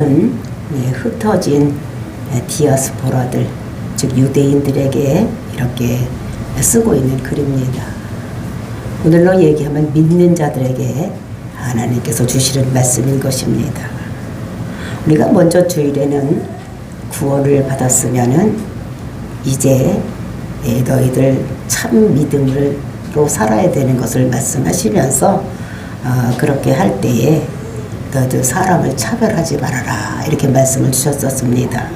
흩어진 디아스포라들, 즉 유대인들에게 이렇게 쓰고 있는 글입니다. 오늘로 얘기하면 믿는 자들에게 하나님께서 주시는 말씀인 것입니다. 우리가 먼저 주일에는 구원을 받았으면은 이제 너희들 참 믿음으로 살아야 되는 것을 말씀하시면서 그렇게 할 때에 너희들 사람을 차별하지 말아라 이렇게 말씀을 주셨었습니다.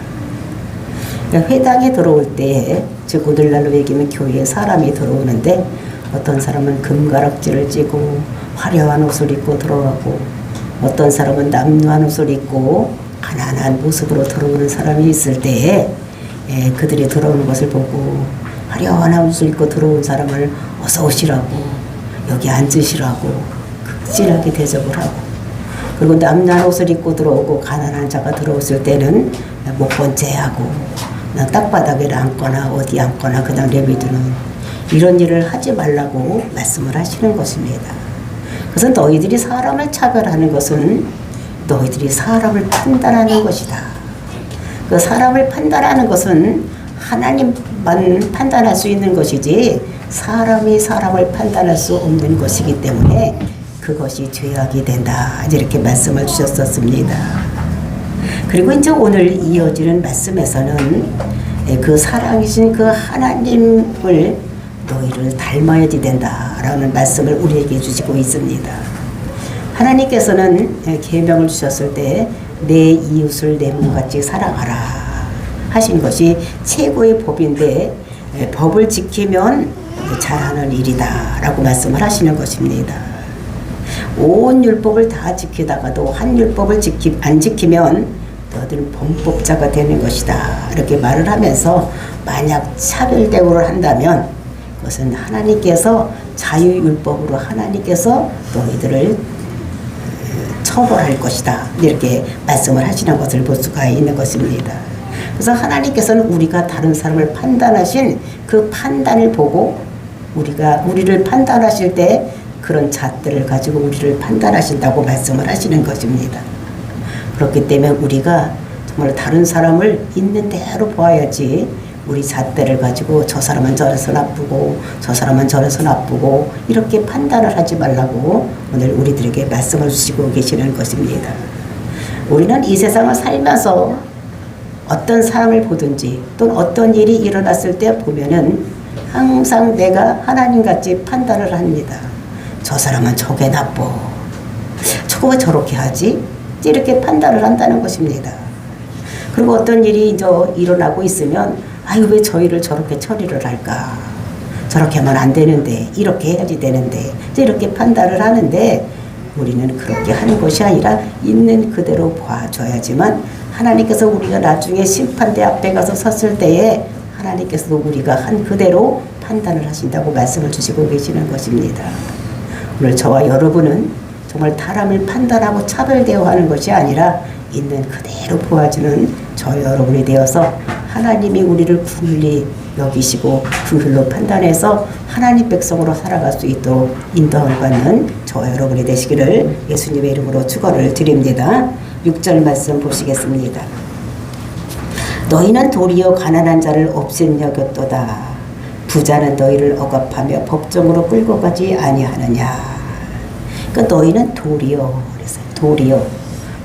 회당에 들어올 때에, 즉 오늘날로 얘기하면 교회에 사람이 들어오는데 어떤 사람은 금가락지를 찌고 화려한 옷을 입고 들어가고 어떤 사람은 남루한 옷을 입고 가난한 모습으로 들어오는 사람이 있을 때에 그들이 들어오는 것을 보고 화려한 옷을 입고 들어온 사람을 어서 오시라고, 여기 앉으시라고 극진하게 대접을 하고, 그리고 남루한 옷을 입고 들어오고 가난한 자가 들어왔을 때는 못 본 채하고 땅바닥에 앉거나 어디 앉거나 그냥 내비두는 이런 일을 하지 말라고 말씀을 하시는 것입니다. 그래서 너희들이 사람을 차별하는 것은 너희들이 사람을 판단하는 것이다. 그 사람을 판단하는 것은 하나님만 판단할 수 있는 것이지 사람이 사람을 판단할 수 없는 것이기 때문에 그것이 죄악이 된다. 이렇게 말씀을 주셨었습니다. 그리고 이제 오늘 이어지는 말씀에서는 그 사랑이신 그 하나님을 너희를 닮아야지 된다라는 말씀을 우리에게 주시고 있습니다. 하나님께서는 계명을 주셨을 때 내 이웃을 내 몸같이 사랑하라 하신 것이 최고의 법인데 법을 지키면 잘하는 일이다 라고 말씀을 하시는 것입니다. 온 율법을 다 지키다가도 한 율법을 안 지키면 너희들은 범법자가 되는 것이다 이렇게 말을 하면서 만약 차별 대우를 한다면 그것은 하나님께서 자유율법으로 하나님께서 너희들을 처벌할 것이다 이렇게 말씀을 하시는 것을 볼 수가 있는 것입니다. 그래서 하나님께서는 우리가 다른 사람을 판단하신 그 판단을 보고 우리를 판단하실 때 그런 잣들을 가지고 우리를 판단하신다고 말씀을 하시는 것입니다. 그렇기 때문에 우리가 정말 다른 사람을 있는 대로 보아야지 우리 잣대를 가지고 저 사람은 저래서 나쁘고 저 사람은 저래서 나쁘고 이렇게 판단을 하지 말라고 오늘 우리들에게 말씀을 주시고 계시는 것입니다. 우리는 이 세상을 살면서 어떤 사람을 보든지 또는 어떤 일이 일어났을 때 보면은 항상 내가 하나님같이 판단을 합니다. 저 사람은 저게 나빠. 저거 왜 저렇게 하지? 이렇게 판단을 한다는 것입니다. 그리고 어떤 일이 이제 일어나고 있으면 아유 왜 저 일을 저렇게 처리를 할까? 저렇게 하면 안 되는데 이렇게 해야지 되는데 이렇게 판단을 하는데 우리는 그렇게 하는 것이 아니라 있는 그대로 봐줘야지만 하나님께서 우리가 나중에 심판대 앞에 가서 섰을 때에 하나님께서도 우리가 한 그대로 판단을 하신다고 말씀을 주시고 계시는 것입니다. 오늘 저와 여러분은 정말 사람을 판단하고 차별 대우하는 것이 아니라 있는 그대로 보아주는 저 여러분이 되어서 하나님이 우리를 긍휼히 여기시고 긍휼로 판단해서 하나님 백성으로 살아갈 수 있도록 인도함을 받는 저 여러분이 되시기를 예수님의 이름으로 축원을 드립니다. 6절 말씀 보시겠습니다. 너희는 도리어 가난한 자를 없앤 여겼도다. 부자는 너희를 억압하며 법정으로 끌고 가지 아니하느냐. 그러니까 너희는 도리어 그랬어요. 도리어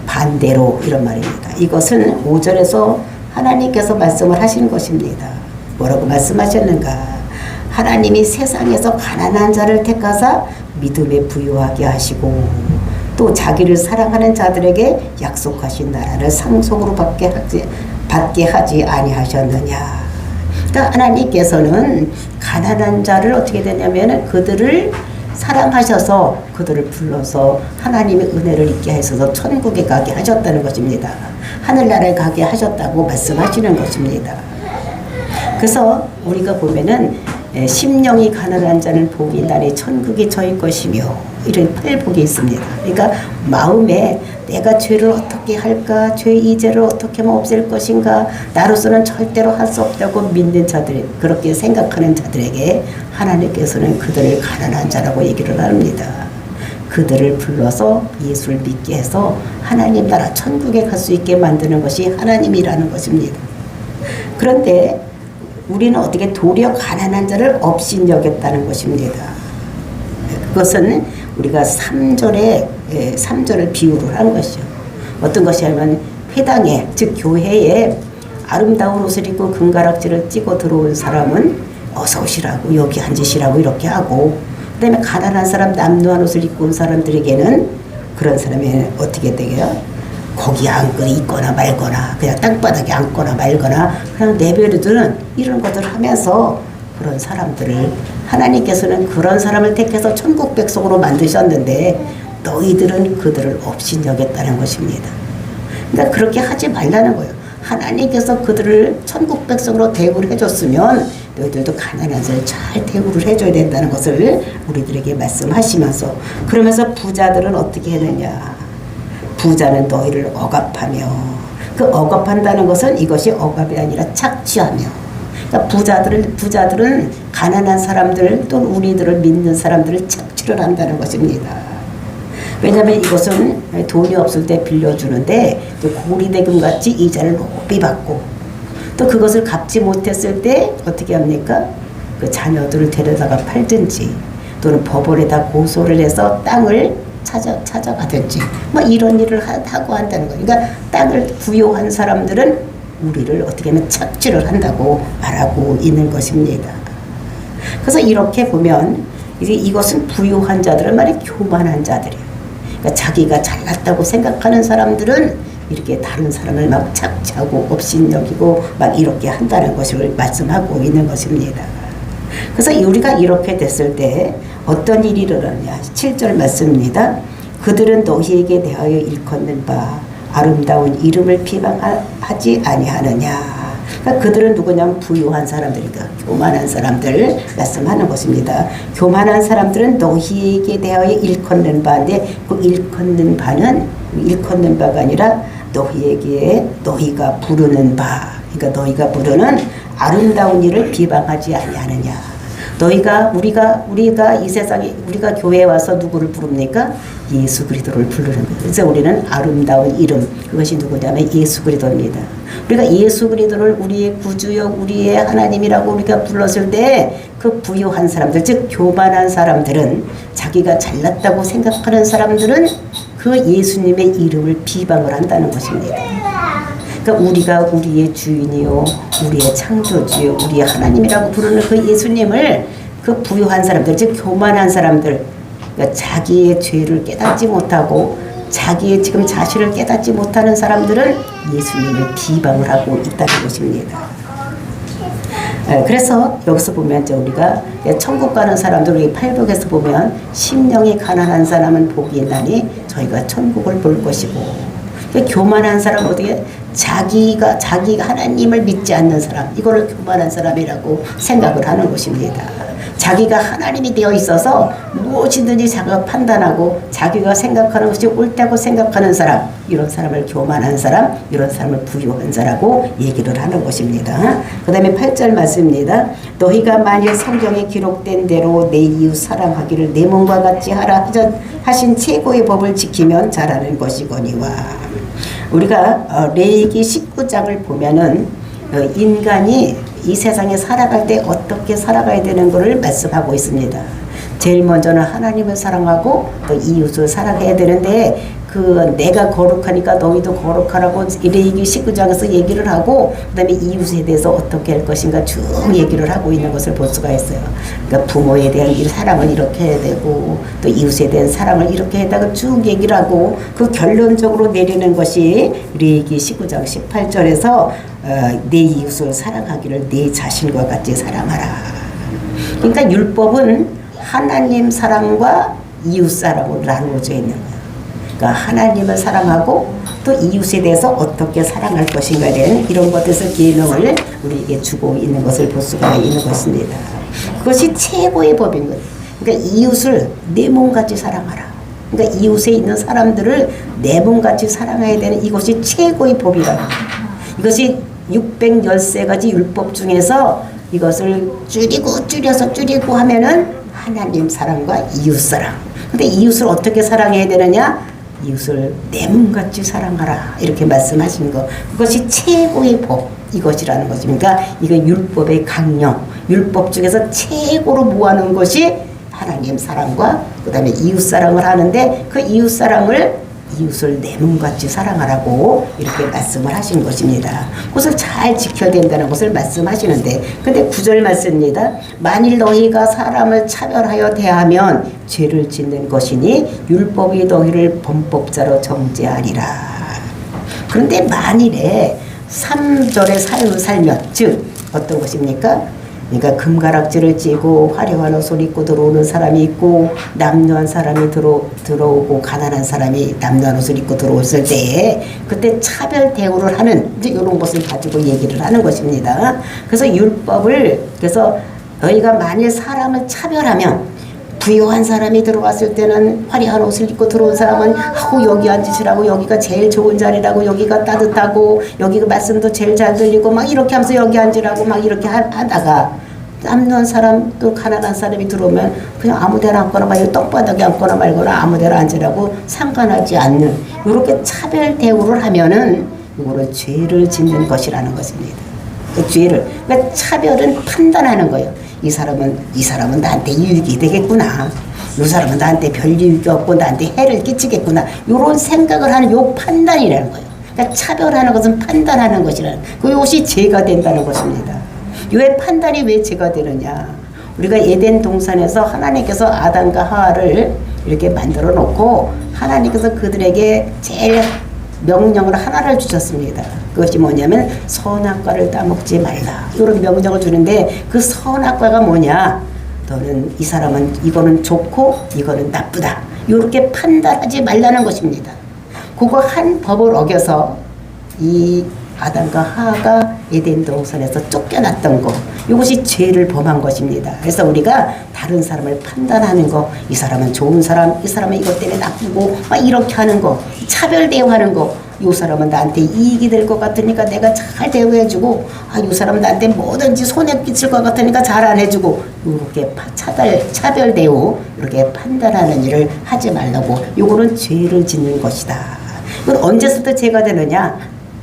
반대로 이런 말입니다. 이것은 5절에서 하나님께서 말씀을 하시는 것입니다. 뭐라고 말씀하셨는가? 하나님이 세상에서 가난한 자를 택하사 믿음에 부유하게 하시고 또 자기를 사랑하는 자들에게 약속하신 나라를 상속으로 받게 하지 아니하셨느냐. 그러니까 하나님께서는 가난한 자를 어떻게 되냐면 그들을 사랑하셔서 그들을 불러서 하나님의 은혜를 있게 하셔서 천국에 가게 하셨다는 것입니다. 하늘나라에 가게 하셨다고 말씀하시는 것입니다. 그래서 우리가 보면은 심령이 가난한 자는 복이 나니 천국이 저희 것이며 이런 팔복이 있습니다. 그러니까 마음에 내가 죄를 어떻게 할까, 죄 이제를 어떻게 하면 없앨 것인가, 나로서는 절대로 할 수 없다고 믿는 자들, 그렇게 생각하는 자들에게 하나님께서는 그들을 가난한 자라고 얘기를 합니다. 그들을 불러서 예수를 믿게 해서 하나님 나라 천국에 갈 수 있게 만드는 것이 하나님이라는 것입니다. 그런데 우리는 어떻게 도리어 가난한 자를 업신여겼다는 것입니다. 그것은 우리가 3절을 비유를 한 것이죠. 어떤 것이냐면 회당에, 즉 교회에 아름다운 옷을 입고 금가락지를 찌고 들어온 사람은 어서 오시라고, 여기 앉으시라고 이렇게 하고, 그 다음에 가난한 사람, 남루한 옷을 입고 온 사람들에게는 그런 사람이 어떻게 되게요? 거기 앉고 있거나 말거나 그냥 땅바닥에 앉거나 말거나 그냥 내버려두는 이런 것들을 하면서 그런 사람들을, 하나님께서는 그런 사람을 택해서 천국 백성으로 만드셨는데 너희들은 그들을 업신여겼다는 것입니다. 그러니까 그렇게 하지 말라는 거예요. 하나님께서 그들을 천국 백성으로 대우를 해줬으면 너희들도 가난한 자를 잘 대우를 해줘야 된다는 것을 우리들에게 말씀하시면서, 그러면서 부자들은 어떻게 했느냐. 부자는 너희를 억압하며, 그 억압한다는 것은 이것이 억압이 아니라 착취하며, 그러니까 부자들은 가난한 사람들 또는 우리들을 믿는 사람들을 착취를 한다는 것입니다. 왜냐하면 이것은 돈이 없을 때 빌려주는데 고리대금 같이 이자를 높이 받고, 또 그것을 갚지 못했을 때 어떻게 합니까? 그 자녀들을 데려다가 팔든지 또는 법원에다 고소를 해서 땅을 찾아가든지 뭐 이런 일을 하고 한다는 거예요. 그러니까 땅을 부여한 사람들은 우리를 어떻게 하면 착취를 한다고 말하고 있는 것입니다. 그래서 이렇게 보면 이제 이것은 부유한 자들은 말이 교만한 자들이에요. 그러니까 자기가 잘났다고 생각하는 사람들은 이렇게 다른 사람을 막 착취하고 업신여기고 막 이렇게 한다는 것을 말씀하고 있는 것입니다. 그래서 우리가 이렇게 됐을 때 어떤 일이 일어나냐. 7절 말씀입니다. 그들은 너희에게 대하여 일컫는 바 아름다운 이름을 비방하지 아니하느냐. 그러니까 그들은 누구냐면 부유한 사람들이다. 교만한 사람들 말씀하는 것입니다. 교만한 사람들은 너희에게 대하여 일컫는 바인데 그 일컫는 바가 아니라 너희가 부르는 바, 그러니까 너희가 부르는 아름다운 일을 비방하지 아니하느냐. 우리가 이 세상에, 우리가 교회에 와서 누구를 부릅니까? 예수 그리스도를 부르는 거예요. 그래서 우리는 아름다운 이름, 그것이 누구냐면 예수 그리스도입니다. 우리가 예수 그리스도를 우리의 구주요, 우리의 하나님이라고 우리가 불렀을 때 그 부유한 사람들, 즉 교만한 사람들은, 자기가 잘났다고 생각하는 사람들은 그 예수님의 이름을 비방을 한다는 것입니다. 그러니까 우리가 우리의 주인이요, 우리의 창조주요, 우리의 하나님이라고 부르는 그 예수님을 그 부유한 사람들, 즉 교만한 사람들, 그러니까 자기의 죄를 깨닫지 못하고 자기의 지금 자신을 깨닫지 못하는 사람들은 예수님을 비방을 하고 있다는 것입니다. 그래서 여기서 보면 이제 우리가 천국 가는 사람들, 우리 팔복에서 보면 심령이 가난한 사람은 복이 있나니 저희가 천국을 볼 것이고, 교만한 사람 어떻게 자기가 하나님을 믿지 않는 사람, 이거를 교만한 사람이라고 생각을 하는 것입니다. 자기가 하나님이 되어 있어서 무엇이든지 자기가 판단하고 자기가 생각하는 것이 옳다고 생각하는 사람, 이런 사람을 교만한 사람, 이런 사람을 부유한 자라고 얘기를 하는 것입니다. 그 다음에 8절 말씀입니다. 너희가 만일 성경에 기록된 대로 내 이웃 사랑하기를 내 몸과 같이 하라 하신 최고의 법을 지키면 잘하는 것이거니와. 우리가 레위기 19장을 보면은 인간이 이 세상에 살아갈 때 어떻게 살아가야 되는 것을 말씀하고 있습니다. 제일 먼저는 하나님을 사랑하고 또 이웃을 사랑해야 되는데, 그 내가 거룩하니까 너희도 거룩하라고 레위기 19장에서 얘기를 하고, 그 다음에 이웃에 대해서 어떻게 할 것인가 쭉 얘기를 하고 있는 것을 볼 수가 있어요. 그러니까 부모에 대한 사랑을 이렇게 해야 되고, 또 이웃에 대한 사랑을 이렇게 해다가 쭉 얘기를 하고, 그 결론적으로 내리는 것이 레위기 19장 18절에서 내 이웃을 사랑하기를 내 자신과 같이 사랑하라. 그러니까 율법은 하나님 사랑과 이웃 사랑으로 나누어져 있는 거예요. 그러니까 하나님을 사랑하고 또 이웃에 대해서 어떻게 사랑할 것인가에 대한 이런 것에서 계명을 우리에게 주고 있는 것을 볼 수가 있는 것입니다. 그것이 최고의 법인 거예요. 그러니까 이웃을 내 몸같이 사랑하라. 그러니까 이웃에 있는 사람들을 내 몸같이 사랑해야 되는 이것이 최고의 법이라는 거예요. 이것이 613가지 율법 중에서 이것을 줄여서 줄이고 하면은 하나님 사랑과 이웃 사랑. 근데 이웃을 어떻게 사랑해야 되느냐? 이웃을 내 몸같이 사랑하라 이렇게 말씀하신 거, 그것이 최고의 법 이것이라는 것입니다. 이거 율법의 강령, 율법 중에서 최고로 모아놓은 것이 하나님 사랑과 그 다음에 이웃 사랑을 하는데, 그 이웃 사랑을 이웃을 내 몸같이 사랑하라고 이렇게 말씀을 하신 것입니다. 그것을 잘 지켜야 된다는 것을 말씀하시는데, 근데 9절 말씀입니다. 만일 너희가 사람을 차별하여 대하면 죄를 짓는 것이니 율법이 너희를 범법자로 정죄하리라. 그런데 만일에 3절의 삶을 살면, 즉 어떤 것입니까? 그러니까 금가락지를 찌고 화려한 옷을 입고 들어오는 사람이 있고, 남녀한 사람이 들어오고 가난한 사람이 남녀한 옷을 입고 들어왔을 때 그때 차별 대우를 하는 이제 이런 것을 가지고 얘기를 하는 것입니다. 그래서 율법을, 그래서 너희가 만일 사람을 차별하면, 부유한 사람이 들어왔을 때는 화려한 옷을 입고 들어온 사람은 여기 앉으시라고, 여기가 제일 좋은 자리라고, 여기가 따뜻하고 여기가 말씀도 제일 잘 들리고 막 이렇게 하면서 여기 앉으라고 막 이렇게 하다가, 남는 사람 또 가난한 사람이 들어오면 그냥 아무 데나 앉거나 말고 떡바닥에 앉거나 말거나 아무 데나 앉으라고 상관하지 않는 이렇게 차별 대우를 하면은 이거는 죄를 짓는 것이라는 것입니다. 그 죄를, 그러니까 차별은 판단하는 거예요. 이 사람은 나한테 이익이 되겠구나, 이 사람은 나한테 별 이익이 없고 나한테 해를 끼치겠구나, 이런 생각을 하는 요 판단이라는 거예요. 그러니까 차별하는 것은 판단하는 것이라는, 그것이 죄가 된다는 것입니다. 왜 판단이 왜 죄가 되느냐? 우리가 에덴 동산에서 하나님께서 아담과 하와를 이렇게 만들어 놓고 하나님께서 그들에게 제일 명령을 하나를 주셨습니다. 그것이 뭐냐면 선악과를 따먹지 말라, 이런 명령을 주는데, 그 선악과가 뭐냐? 너는, 이 사람은 이거는 좋고 이거는 나쁘다, 이렇게 판단하지 말라는 것입니다. 그거 한 법을 어겨서 이 아담과 하와가 에덴 동산에서 쫓겨났던 거, 이것이 죄를 범한 것입니다. 그래서 우리가 다른 사람을 판단하는 거, 이 사람은 좋은 사람, 이 사람은 이것 때문에 나쁘고 막 이렇게 하는 거, 차별 대우하는 거, 이 사람은 나한테 이익이 될 것 같으니까 내가 잘 대우해주고, 이 사람은 나한테 뭐든지 손해 끼칠 것 같으니까 잘 안 해주고, 이렇게 차별 대우, 이렇게 판단하는 일을 하지 말라고. 이거는 죄를 짓는 것이다. 이건 언제부터 죄가 되느냐?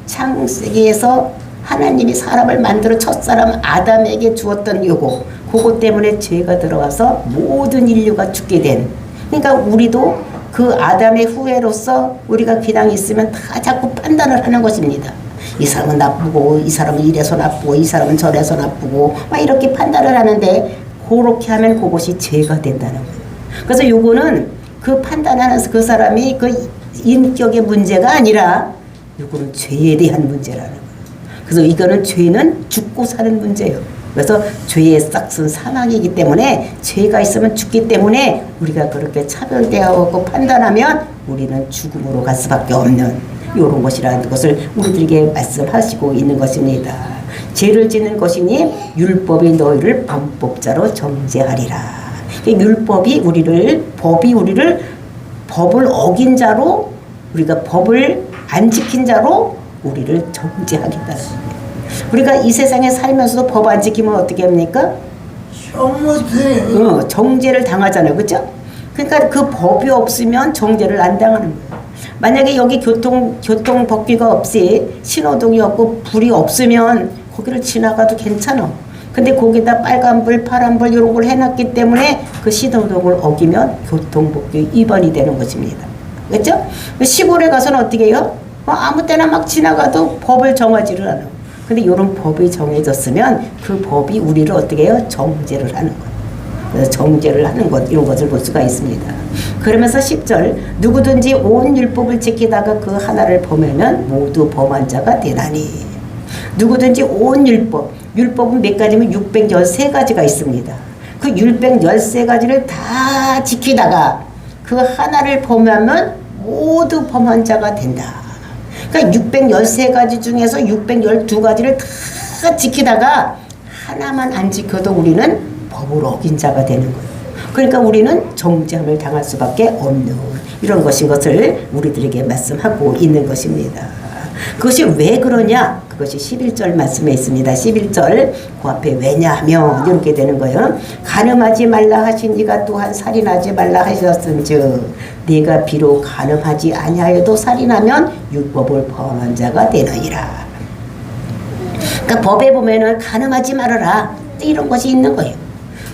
창세기에서 하나님이 사람을 만들어 첫사람 아담에게 주었던 요거, 그것 때문에 죄가 들어와서 모든 인류가 죽게 된, 그러니까 우리도 그 아담의 후예로서 우리가 그냥 있으면 다 자꾸 판단을 하는 것입니다. 이 사람은 나쁘고, 이 사람은 이래서 나쁘고, 이 사람은 저래서 나쁘고 막 이렇게 판단을 하는데, 그렇게 하면 그것이 죄가 된다는 거예요. 그래서 요거는 그 판단하는 그 사람이 그 인격의 문제가 아니라 이거는 죄에 대한 문제라는 거예요. 그래서 이거는, 죄는 죽고 사는 문제예요. 그래서 죄의 싹은 사망이기 때문에, 죄가 있으면 죽기 때문에 우리가 그렇게 차별대하고 판단하면 우리는 죽음으로 갈 수밖에 없는 이런 것이라는 것을 우리들에게 말씀하시고 있는 것입니다. 죄를 짓는 것이니 율법이 너희를 범법자로 정죄하리라. 율법이 법이 우리를 법을 어긴 자로, 우리가 법을 안 지킨 자로 우리를 정죄하겠다는 거예요. 우리가 이 세상에 살면서도 법 안 지키면 어떻게 합니까? 정죄를 당하잖아요. 그렇죠? 그러니까 그 법이 없으면 정죄를 안 당하는 거예요. 만약에 여기 교통 법규가 없이 신호등이 없고 불이 없으면 거기를 지나가도 괜찮아. 근데 거기다 빨간불, 파란불 이런 걸 해놨기 때문에 그 신호등을 어기면 교통법규 위반이 되는 것입니다. 그렇죠? 시골에 가서는 어떻게 해요? 아무 때나 막 지나가도 법을 정하지를 않아. 근데 이런 법이 정해졌으면 그 법이 우리를 어떻게 해요? 정죄를 하는 것. 그래서 정죄를 하는 것, 이런 것을 볼 수가 있습니다. 그러면서 10절, 누구든지 온 율법을 지키다가 그 하나를 범하면 모두 범한 자가 되나니. 누구든지 온 율법은 몇 가지면 613가지가 있습니다. 그 613가지를 다 지키다가 그 하나를 범하면 모두 범한 자가 된다. 그러니까 613가지 중에서 612가지를 다 지키다가 하나만 안 지켜도 우리는 법을 어긴 자가 되는 거예요. 그러니까 우리는 정죄함을 당할 수밖에 없는 이런 것인 것을 우리들에게 말씀하고 있는 것입니다. 그것이 왜 그러냐? 그것이 11절 말씀에 있습니다. 11절 그 앞에 왜냐하면 이렇게 되는 거예요. 간음하지 말라 하신 이가 또한 살인하지 말라 하셨은즉 네가 비록 간음하지 아니하여도 살인하면 율법을 범한 자가 되느니라. 그러니까 법에 보면은 간음하지 말아라 이런 것이 있는 거예요.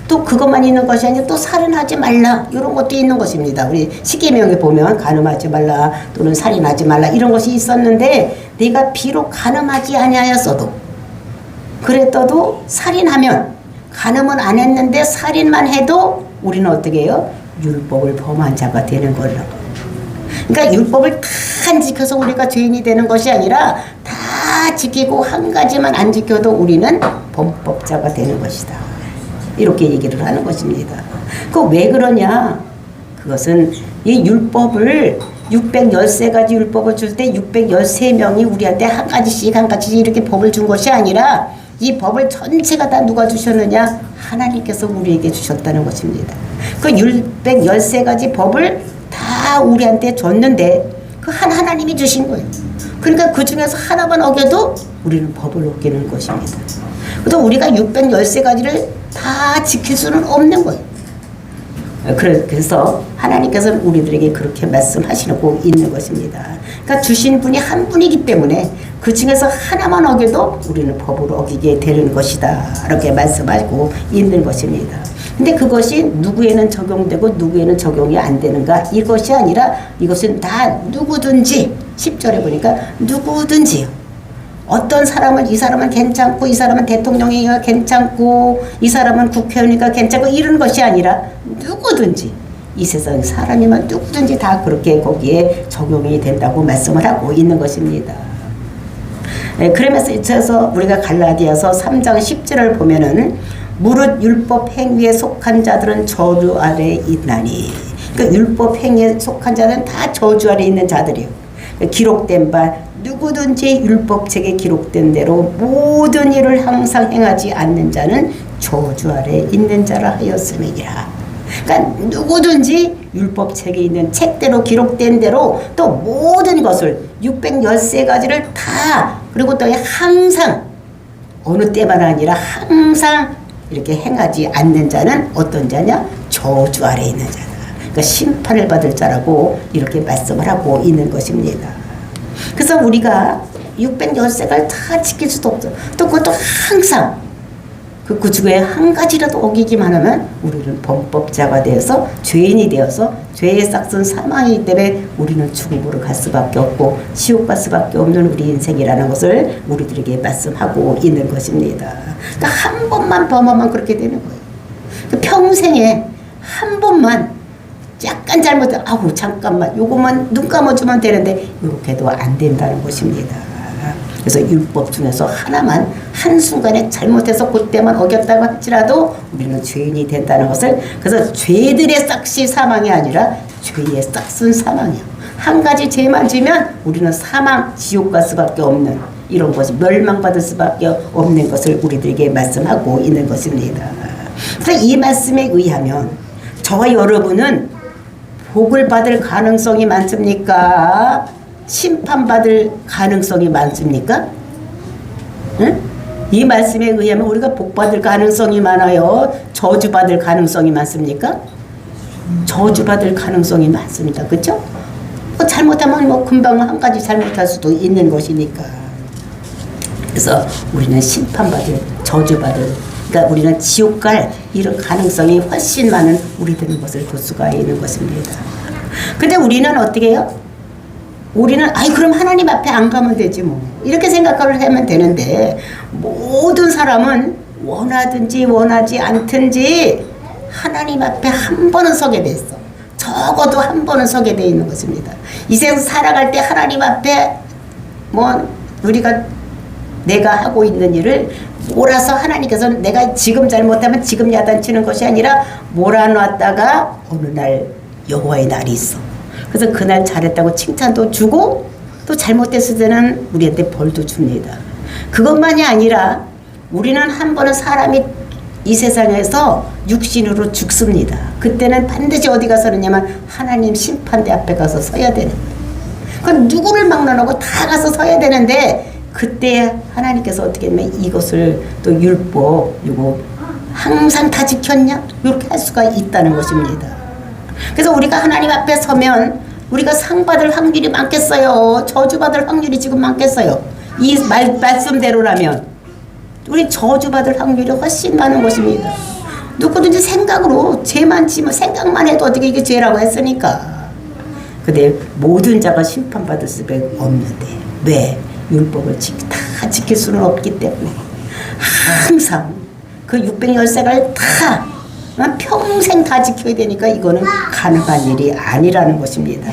또 그것만 있는 것이 아니라 또 살인하지 말라 이런 것도 있는 것입니다. 우리 십계명에 보면 간음하지 말라 또는 살인하지 말라 이런 것이 있었는데 네가 비록 간음하지 아니하였어도 그랬어도 살인하면 간음은 안 했는데 살인만 해도 우리는 어떻게 해요? 율법을 범한 자가 되는 거라고. 그러니까 율법을 다 안 지켜서 우리가 죄인이 되는 것이 아니라 다 지키고 한 가지만 안 지켜도 우리는 범법자가 되는 것이다. 이렇게 얘기를 하는 것입니다. 그 왜 그러냐? 그것은 이 율법을 613가지 율법을 줄 때 613명이 우리한테 한 가지씩 이렇게 법을 준 것이 아니라 이 법을 전체가 다 누가 주셨느냐? 하나님께서 우리에게 주셨다는 것입니다. 그 613가지 법을 다 우리한테 줬는데 그 하나님이 주신 거예요. 그러니까 그 중에서 하나만 어겨도 우리는 법을 어기는 것입니다. 그래서 우리가 613가지를 다 지킬 수는 없는 거예요. 그래서 하나님께서는 우리들에게 그렇게 말씀하시고 있는 것입니다. 그러니까 주신 분이 한 분이기 때문에 그 중에서 하나만 어겨도 우리는 법을 어기게 되는 것이다. 이렇게 말씀하고 있는 것입니다. 근데 그것이 누구에는 적용되고 누구에는 적용이 안 되는가? 이것이 아니라 이것은 다 누구든지 10절에 보니까 누구든지요. 어떤 사람은 이 사람은 괜찮고 이 사람은 대통령이니까 괜찮고 이 사람은 국회의원이니까 괜찮고 이런 것이 아니라 누구든지 이 세상 사람이면 누구든지 다 그렇게 거기에 적용이 된다고 말씀을 하고 있는 것입니다. 그러면서 우리가 갈라디아서 3장 10절을 보면은 무릇 율법 행위에 속한 자들은 저주 아래 있나니. 그러니까 율법 행위에 속한 자들은 다 저주 아래 있는 자들이에요. 기록된 바 누구든지 율법책에 기록된 대로 모든 일을 항상 행하지 않는 자는 저주 아래 있는 자라 하였음이니라. 그러니까 누구든지 율법책에 있는 책대로 기록된 대로 또 모든 것을 613가지를 다 그리고 또 항상 어느 때만 아니라 항상 이렇게 행하지 않는 자는 어떤 자냐? 저주 아래 있는 자다. 그러니까 심판을 받을 자라고 이렇게 말씀을 하고 있는 것입니다. 그래서 우리가 613가지를 다 지킬 수도 없어. 또 그것도 항상 그 중에 한 가지라도 어기기만 하면 우리는 범법자가 되어서 죄인이 되어서 죄의 싹슨 사망이기 때문에 우리는 죽음으로 갈 수밖에 없고 지옥 갈 수밖에 없는 우리 인생이라는 것을 우리들에게 말씀하고 있는 것입니다. 그러니까 한 번만 범하면 그렇게 되는 거예요. 그 평생에 한 번만 약간 잘못해 아우 잠깐만 요것만 눈 감아주면 되는데 이렇게도 안 된다는 것입니다. 그래서 율법 중에서 하나만 한순간에 잘못해서 그때만 어겼다고 할지라도 우리는 죄인이 된다는 것을 그래서 죄들의 싹시 사망이 아니라 죄의 싹슨 사망이에요. 한 가지 죄만 지면 우리는 사망 지옥 갈 수밖에 없는 이런 것이 멸망받을 수밖에 없는 것을 우리들에게 말씀하고 있는 것입니다. 그래서 이 말씀에 의하면 저와 여러분은 복을 받을 가능성이 많습니까? 심판받을 가능성이 많습니까? 응? 이 말씀에 의하면 우리가 복받을 가능성이 많아요? 저주받을 가능성이 많습니까? 저주받을 가능성이 많습니다. 그렇죠? 잘못하면 뭐 금방 한 가지 잘못할 수도 있는 것이니까. 그래서 우리는 심판받을, 저주받을, 그러니까 우리는 지옥 갈 이런 가능성이 훨씬 많은 우리들의 것을 볼 수가 있는 것입니다. 근데 우리는 어떻게 해요? 우리는 그럼 하나님 앞에 안 가면 되지 뭐 이렇게 생각을 하면 되는데 모든 사람은 원하든지 원하지 않든지 하나님 앞에 한 번은 서게 돼 있어. 적어도 한 번은 서게 돼 있는 것입니다. 이 세상 살아갈 때 하나님 앞에 뭐 우리가 내가 하고 있는 일을 몰아서 하나님께서는 내가 지금 잘못하면 지금 야단치는 것이 아니라 몰아놨다가 어느 날 여호와의 날이 있어. 그래서 그날 잘했다고 칭찬도 주고 또 잘못했을 때는 우리한테 벌도 줍니다. 그것만이 아니라 우리는 한 번은 사람이 이 세상에서 육신으로 죽습니다. 그때는 반드시 어디 가서 서느냐면 하나님 심판대 앞에 가서 서야 되는 거예요. 그건 누구를 막론하고 다 가서 서야 되는데 그때 하나님께서 어떻게 하면 이것을 또 율법 이거 항상 다 지켰냐? 이렇게 할 수가 있다는 것입니다. 그래서 우리가 하나님 앞에 서면 우리가 상 받을 확률이 많겠어요? 저주 받을 확률이 지금 많겠어요? 이 말씀대로라면 우리 저주 받을 확률이 훨씬 많은 것입니다. 누구든지 생각으로 죄 많지만 생각만 해도 어떻게 이게 죄라고 했으니까. 근데 모든 자가 심판받을 수밖에 없는데 왜? 율법을 다 지킬 수는 없기 때문에 항상 그 613을 다 평생 다 지켜야 되니까 이거는 가능한 일이 아니라는 것입니다.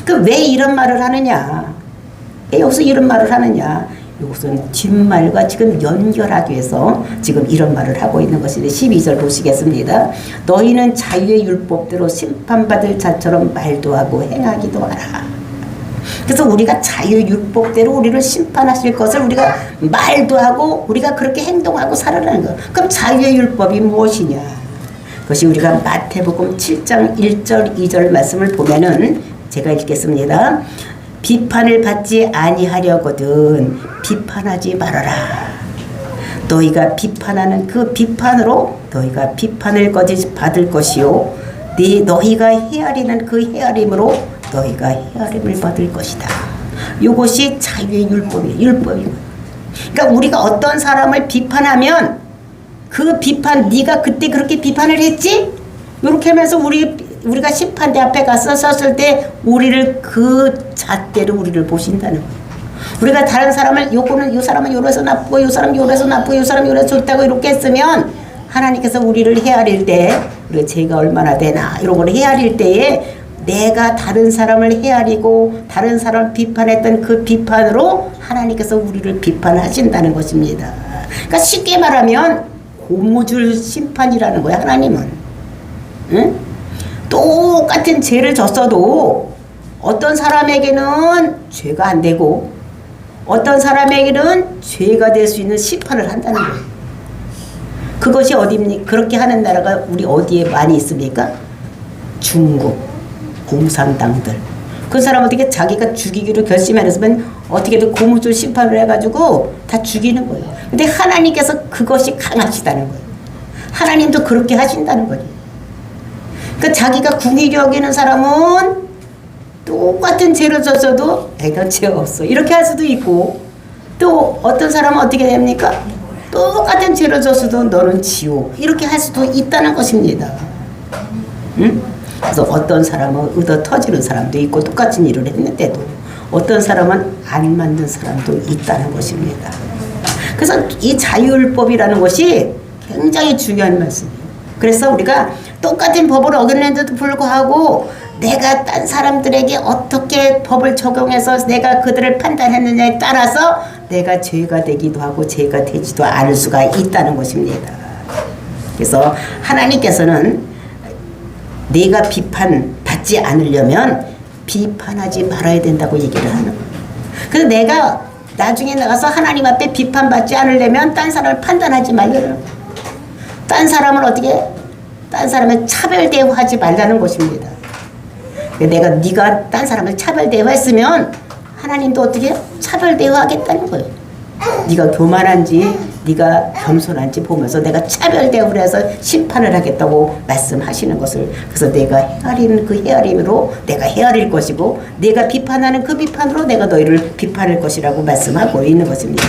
그 왜 이런 말을 하느냐? 왜 여기서 이런 말을 하느냐? 이것은 뒷말과 지금 연결하기 위해서 지금 이런 말을 하고 있는 것인데 12절 보시겠습니다. 너희는 자유의 율법대로 심판받을 자처럼 말도 하고 행하기도 하라. 그래서 우리가 자유의 율법대로 우리를 심판하실 것을 우리가 말도 하고 우리가 그렇게 행동하고 살아가는 것. 그럼 자유의 율법이 무엇이냐? 그것이 우리가 마태복음 7장 1절 2절 말씀을 보면은 제가 읽겠습니다. 비판을 받지 아니하려거든 비판하지 말아라. 너희가 비판하는 그 비판으로 너희가 비판을 받을 것이요 너희가 헤아리는 그 헤아림으로 너희가 헤아림을 받을 것이다. 이것이 자유의 율법이에요. 그러니까 우리가 어떤 사람을 비판하면 그 비판 네가 그때 그렇게 비판을 했지? 이렇게 하면서 우리가 심판대 앞에 가서 섰을 때 우리를 그 잣대로 우리를 보신다는 거예요. 우리가 다른 사람을 요 사람은 요래서 나쁘고 요 사람 요래서 나쁘고 요 사람 요래서 좋다고 이렇게 했으면 하나님께서 우리를 헤아릴 때 우리가 죄가 얼마나 되나 이런 걸 헤아릴 때에 내가 다른 사람을 헤아리고 다른 사람을 비판했던 그 비판으로 하나님께서 우리를 비판하신다는 것입니다. 그러니까 쉽게 말하면 고무줄 심판이라는 거야. 하나님은 응? 똑같은 죄를 졌어도 어떤 사람에게는 죄가 안 되고 어떤 사람에게는 죄가 될 수 있는 심판을 한다는 거예요. 그것이 어디입니까? 그렇게 하는 나라가 우리 어디에 많이 있습니까? 중국, 공산당들. 그 사람 어떻게 자기가 죽이기로 결심했으면 어떻게든 고무줄 심판을 해가지고 다 죽이는 거예요. 근데 하나님께서 그것이 강하시다는 거예요. 하나님도 그렇게 하신다는 거예요. 그 자기가 궁일이 여기는 사람은 똑같은 죄를 졌어도 내가 죄 없어 이렇게 할 수도 있고 또 어떤 사람은 어떻게 됩니까? 똑같은 죄를 졌어도 너는 지옥 이렇게 할 수도 있다는 것입니다. 응? 그래서 어떤 사람은 얻어 터지는 사람도 있고 똑같은 일을 했는데도 어떤 사람은 안 맞는 사람도 있다는 것입니다. 그래서 이 자유율법이라는 것이 굉장히 중요한 말씀이에요. 그래서 우리가 똑같은 법을 어겼는데도 불구하고 내가 딴 사람들에게 어떻게 법을 적용해서 내가 그들을 판단했느냐에 따라서 내가 죄가 되기도 하고 죄가 되지도 않을 수가 있다는 것입니다. 그래서 하나님께서는 내가 비판받지 않으려면 비판하지 말아야 된다고 얘기를 하는 거예요. 그래서 내가 나중에 나가서 하나님 앞에 비판받지 않으려면 딴 사람을 판단하지 말라는 거예요. 딴 사람을 어떻게 딴 사람을 차별 대우하지 말라는 것입니다. 네가 딴 사람을 차별 대우했으면 하나님도 어떻게 차별 대우하겠다는 거예요. 네가 교만한지 네가 겸손한지 보면서 내가 차별 대우를 해서 심판을 하겠다고 말씀하시는 것을 그래서 내가 헤아리는 그 헤아림으로 내가 헤아릴 것이고 내가 비판하는 그 비판으로 내가 너희를 비판할 것이라고 말씀하고 있는 것입니다.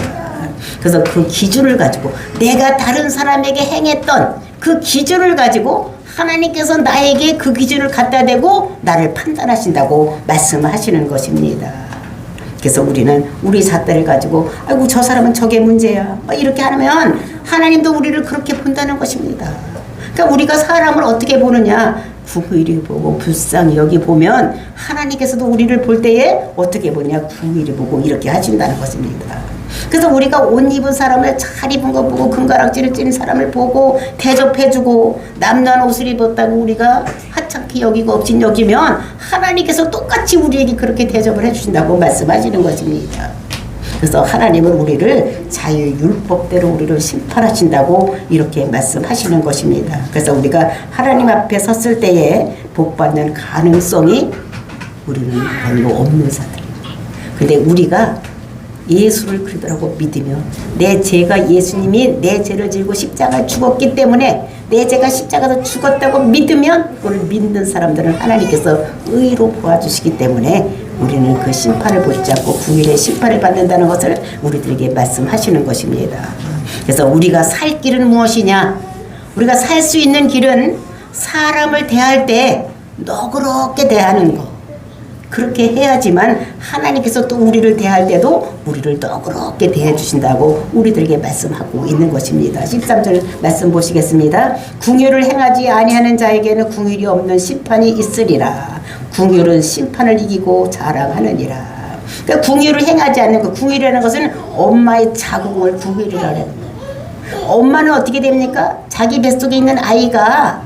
그래서 그 기준을 가지고 내가 다른 사람에게 행했던 그 기준을 가지고 하나님께서 나에게 그 기준을 갖다 대고 나를 판단하신다고 말씀하시는 것입니다. 그래서 우리는 우리 잣대를 가지고 아이고 저 사람은 저게 문제야 이렇게 하면 하나님도 우리를 그렇게 본다는 것입니다. 그러니까 우리가 사람을 어떻게 보느냐 궁일이 보고 불쌍히 여기 보면 하나님께서도 우리를 볼 때에 어떻게 보냐 궁일이 보고 이렇게 하신다는 것입니다. 그래서 우리가 옷 입은 사람을 잘 입은 거 보고 금가락지를 찐 사람을 보고 대접해주고 남난 옷을 입었다고 우리가 하찮게 여기고 없진 여기면 하나님께서 똑같이 우리에게 그렇게 대접을 해주신다고 말씀하시는 것입니다. 그래서 하나님은 우리를 자유율법대로 우리를 심판하신다고 이렇게 말씀하시는 것입니다. 그래서 우리가 하나님 앞에 섰을 때에 복받는 가능성이 우리는 별로 없는 사람입니다. 근데 우리가 예수를 그리스도라고 믿으면 내 죄가 예수님이 내 죄를 지고 십자가에 죽었기 때문에 내 죄가 십자가에서 죽었다고 믿으면 그걸 믿는 사람들은 하나님께서 의로 보아주시기 때문에 우리는 그 심판을 보지 않고 궁일의 심판을 받는다는 것을 우리들에게 말씀하시는 것입니다. 그래서 우리가 살 길은 무엇이냐? 우리가 살 수 있는 길은 사람을 대할 때 너그럽게 대하는 것. 그렇게 해야지만 하나님께서 또 우리를 대할 때도 우리를 너그럽게 대해 주신다고 우리들에게 말씀하고 있는 것입니다. 13절 말씀 보시겠습니다. 궁휼을 행하지 아니하는 자에게는 궁휼이 없는 심판이 있으리라. 궁휼은 심판을 이기고 자랑하느니라. 그러니까 궁휼을 행하지 않는 것, 궁휼이라는 것은 엄마의 자궁을 궁휼이라고 하는 거예요. 엄마는 어떻게 됩니까? 자기 뱃속에 있는 아이가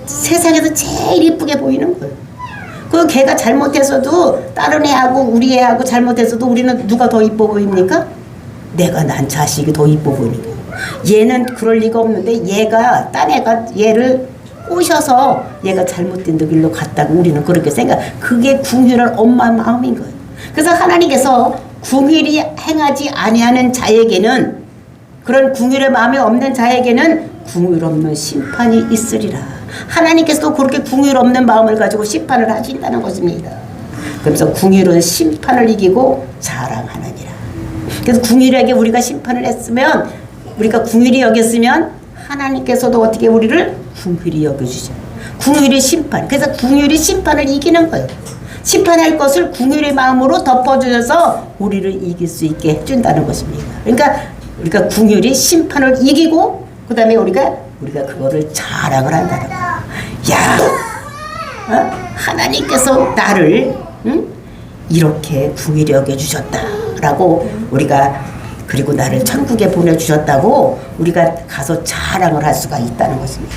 세상에서 제일 이쁘게 보이는 거예요. 그 걔가 잘못해서도 다른 애하고 우리 애하고 잘못해서도 우리는 누가 더 이뻐 보입니까? 내가 난 자식이 더 이뻐 보이는 거예요. 얘는 그럴 리가 없는데 얘가 딴 애가 얘를 꼬셔서 얘가 잘못된 길로 갔다고 우리는 그렇게 생각. 그게 궁휼한 엄마 마음인 거예요. 그래서 하나님께서 궁휼이 행하지 아니하는 자에게는, 그런 궁휼의 마음이 없는 자에게는 궁휼 없는 심판이 있으리라. 하나님께서도 그렇게 궁휼 없는 마음을 가지고 심판을 하신다는 것입니다. 그래서 궁휼은 심판을 이기고 자랑하느니라. 그래서 궁휼하게 우리가 심판을 했으면, 우리가 궁휼히 여겼으면 하나님께서도 어떻게 우리를 궁휼히 여겨주죠. 궁휼이 심판. 그래서 궁휼이 심판을 이기는 거예요. 심판할 것을 궁휼의 마음으로 덮어주셔서 우리를 이길 수 있게 해준다는 것입니다. 그러니까 우리가 궁휼이 심판을 이기고 그 다음에 우리가 그거를 자랑을 한다는 거예요. 야, 하나님께서 나를 이렇게 궁휼히 여겨주셨다라고 우리가, 그리고 나를 천국에 보내주셨다고 우리가 가서 자랑을 할 수가 있다는 것입니다.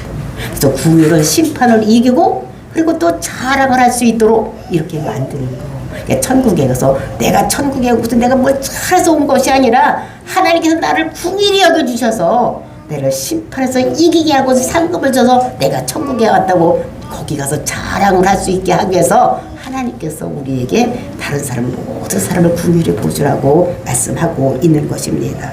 그래서 궁휼은 심판을 이기고 그리고 또 자랑을 할 수 있도록 이렇게 만드는 거. 천국에 가서 내가 천국에 무슨 내가 뭘 잘해서 온 것이 아니라 하나님께서 나를 궁휼히 여겨주셔서 내를 심판해서 이기게 하고 상급을 줘서 내가 천국에 왔다고 거기 가서 자랑을 할 수 있게 하기 위해서 하나님께서 우리에게 다른 사람, 모든 사람을 궁휼히 보시라고 말씀하고 있는 것입니다.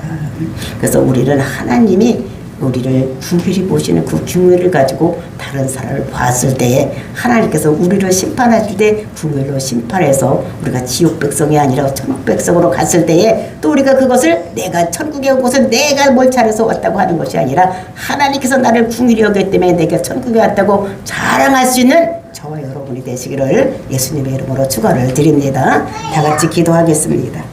그래서 우리는 하나님이 우리를 궁휼히 보시는 그 궁휼을 가지고 다른 사람을 봤을 때에 하나님께서 우리를 심판하실 때 궁휼로 심판해서 우리가 지옥 백성이 아니라 천국 백성으로 갔을 때에 또 우리가 그것을 내가 천국에 온 곳은 내가 뭘 잘해서 왔다고 하는 것이 아니라 하나님께서 나를 궁휼히 여겼기 때문에 내가 천국에 왔다고 자랑할 수 있는 저와 여러분이 되시기를 예수님의 이름으로 축원을 드립니다. 다 같이 기도하겠습니다.